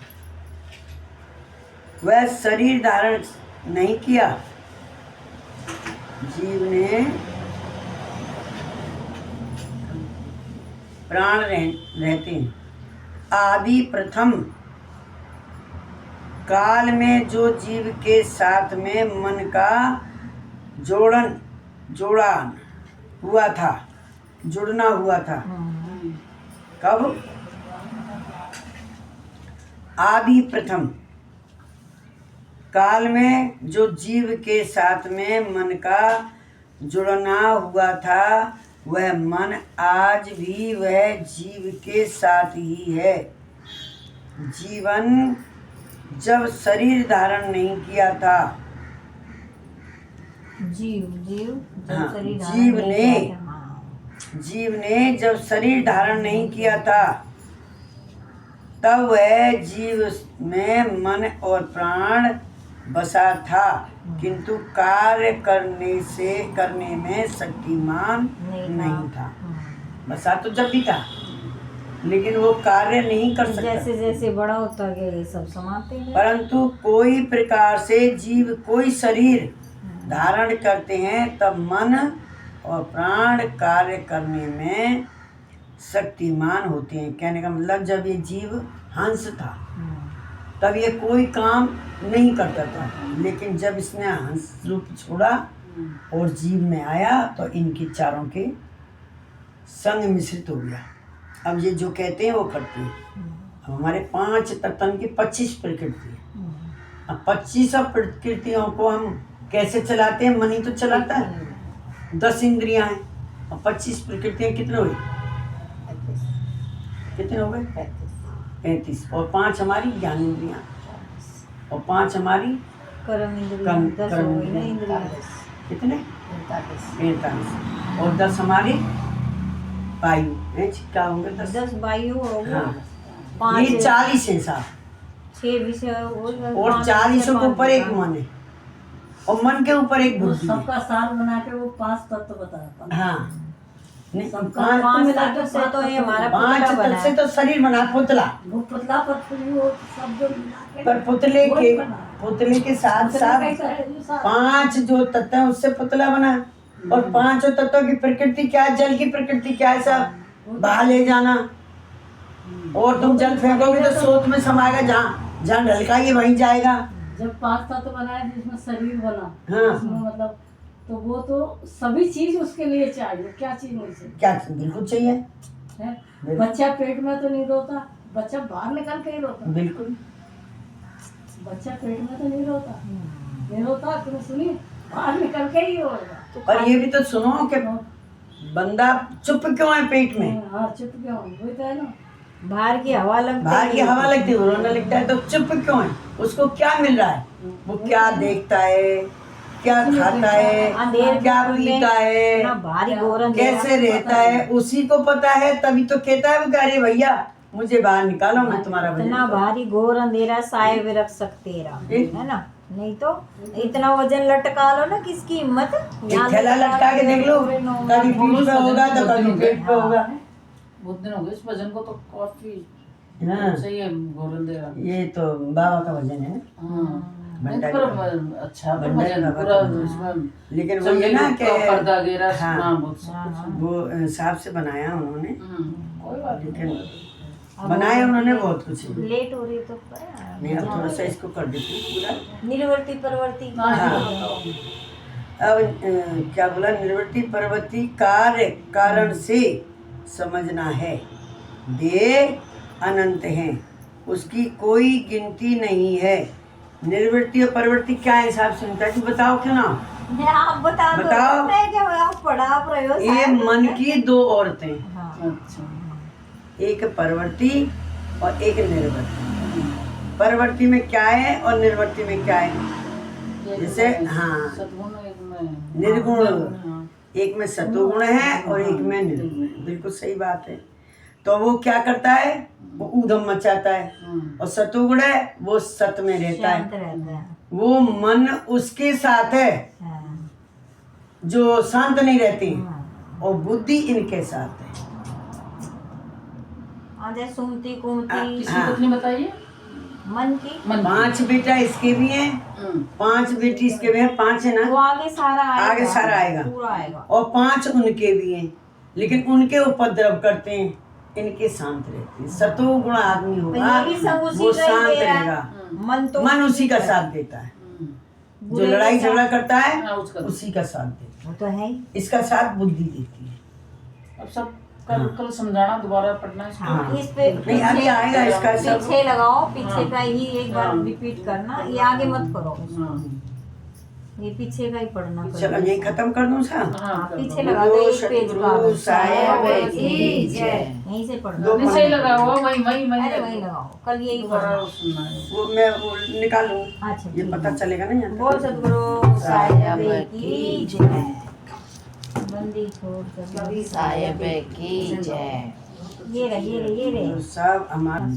वह शरीर धारण नहीं किया। जीव ने प्राण रहते हैं। आदि प्रथम काल में जो जीव के साथ में मन का जुड़ना हुआ था। कब? आदि प्रथम काल में जो जीव के साथ में मन का जुड़ना हुआ था, वह मन आज भी वह जीव के साथ ही है। जीवन जब शरीर धारण नहीं किया था, जब शरीर धारण जीव नहीं ने किया था। हाँ। जीव ने जब शरीर धारण नहीं किया था, तब वह जीव में मन और प्राण बसा था, किंतु कार्य करने में शक्तिमान नहीं था। बसा तो जब भी था, लेकिन वो कार्य नहीं कर सकता। जैसे जैसे बड़ा होता गया ये सब समाते हैं। परंतु कोई प्रकार से जीव कोई शरीर धारण करते हैं, तब मन और प्राण कार्य करने में शक्तिमान होते हैं। कहने का मतलब, जब ये जीव हंस था तब ये कोई काम नहीं करता था, लेकिन जब इसने हंस रूप छोड़ा और जीव में आया, तो इनकी चारों के संग मिश्रित हो गया। अब ये जो कहते हैं वो करते हैं। अब हमारे 5 तत्व की 25 प्रकृति है। अब 25 प्रकृतियों को हम कैसे चलाते हैं? मन ही तो चलाता है। 10 इंद्रियां हैं और 25 प्रकृतियां कितने हुई? कितने हो गए? 35। और 5 हमारी ज्ञान इंद्रियां और 5 हमारी कर्म इंद्रियां। कितने? 45। और 10 हमारी वायु है। क्या होंगे? 10 वायु हो गया। हाँ, ये 40 है साहब। 6 विषय और 40 के ऊपर एक मन है, और मन के ऊपर एक बुद्धि है। सबका सार बना के वो 5 तत्व बताया था। हाँ, नहीं, सबका 5 तत्व से तो ये हमारा 5 पुतला बना तत्व से तो शरीर बना, पुतला। वो पुतला पर फिर वो सब जो मिला के पर पुतले के साथ साथ 5 जो तत्व है उससे पुतला बना। और 5 तत्वों की प्रकृति क्या है? जल की प्रकृति क्या है? सब बहा ले जाना। और तुम जल फेंकोगे तो सोत में समाएगा, जहाँ ढलकाएगी वहीं जाएगा। जब 5 तत्व बनाया जिसमें शरीर बना, हाँ। उसमें मतलब तो वो तो सभी चीज उसके लिए चाहिए। क्या चीज नहीं चाहिए? क्या बिल्कुल चाहिए है? बच्चा पेट में तो नहीं रोता, बच्चा बाहर निकल के ही रोता। बिल्कुल। बच्चा पेट में तो नहीं रोता, नहीं रोता। तुम सुनिए, बाहर निकल के ही होगा। और ये भी तो सुनो कि बंदा चुप क्यों है पेट में? हाँ, चुप क्यों? वही तो है ना। बाहर की हवा लगती है, रोना लगता है, तो चुप क्यों है? उसको क्या मिल रहा है? वो क्या देखता है, क्या खाता है, क्या पीता है, भारी घोरन कैसे रहता है, उसी को पता है। तभी तो कहता है वो, अरे भैया मुझे बाहर निकालो, मैं तुम्हारा इतना भारी घोर अंधेरा साए में रख सकते है ना। नहीं तो इतना वजन लटका लो ना, किसकी हिम्मत? थैला लटका के देख लो, कभी पीठ पे होगा तो कभी पेट पे होगा। बहुत दिन हो गए इस वजन को तो काफी सही है। घोरन दे रहा, ये तो बाबा का वजन है। अच्छा वजन पूरा इसमें। लेकिन वो ये ना कि पर्दा वगैरह, हाँ, बहुत वो हिसाब से बनाया उन्होंने। कोई बात लेकिन बनाया उन्होंने बहुत कुछ। लेट हो रही तो नहीं, अब थोड़ा सा इसको कर देती हूँ पूरा। निर्वर्ती परवर्ती। अब क्या बोला? निर्वर्ती परवर्ती कार्य कारण से समझना है। देह अनंत हैं, उसकी कोई गिनती नहीं है। निर्वृत्ति और परवृत्ति क्या हिसाब से होता है? तू बताओ क्यों ना? आप बता दो। बताओ। मैं क्या, आप पढ़ा आप रहे हो ये शायद। मन की दो औरतें, हाँ। अच्छा। एक परवर्ती और एक निर्वर्ती। परवर्ती में क्या है और निर्वर्ती में क्या है? जैसे हाँ, सद्गुण एक में निर्गुण, हाँ। एक में सतोगुण है और एक में निर्गुण। बिल्कुल सही बात है। तो वो क्या करता है? वो ऊधम मचाता है। और सतोगुण है वो सत में रहता शांत है। रहता है। वो मन उसके साथ है हाँ। जो शांत नहीं रहती, हाँ। और बुद्धि इनके साथ है। आधे सुमती कुमती किसकी हाँ। पत्नी बताइए? मन की। मन 5 बेटा इसके भी हैं, 5 बेटी इसके भी हैं, 5 है वो ना, आगे सारा आएगा। आगे सारा आएगा। पूरा आएगा। और 5 उनके भी हैं, लेकिन उनके उपद्रव करते हैं, इनके शांत रहते हैं। सतोगुण आदमी होगा ये भी सब उसी वो का ही शांत दे रहा है। रहेगा। मन तो मन उसी का साथ देता है। जो बुरे लड़ाई का झगड़ा करता है हाँ, उसका। उसी का साथ देता वो तो है ही। है। इसका साथ बुद्धि देती है। अब सब कल समझाना, दोबारा पढ़ना इसको। हाँ। इस पे नहीं अभी आएगा इसका सब। पीछे लगाओ, पीछे हाँ। का ही एक बार हाँ। रिपीट करना, ये आगे मत करो। हाँ। ये पीछे का ही पढ़ना चलो पड़ेगा। यही खत्म कर दूं साहब। हाँ, हाँ, पीछे लगा दो एक पेज का। सतगुरु साहेब की जय। यहीं से पढ़ना। दो नहीं, सही लगा हुआ, वही वही अरे वही वही लगाओ, कल यही दोबारा पढ़ना। सुनना है। वो मैं वो निकालूं, अच्छा ये ठीक पता है। चलेगा ना यहाँ बोल सतगुरु साहिब की जय। बंदी छोड़ सतगुरु साहिब की जय। ये रहे, ये रहे, ये रहे। सब हमारा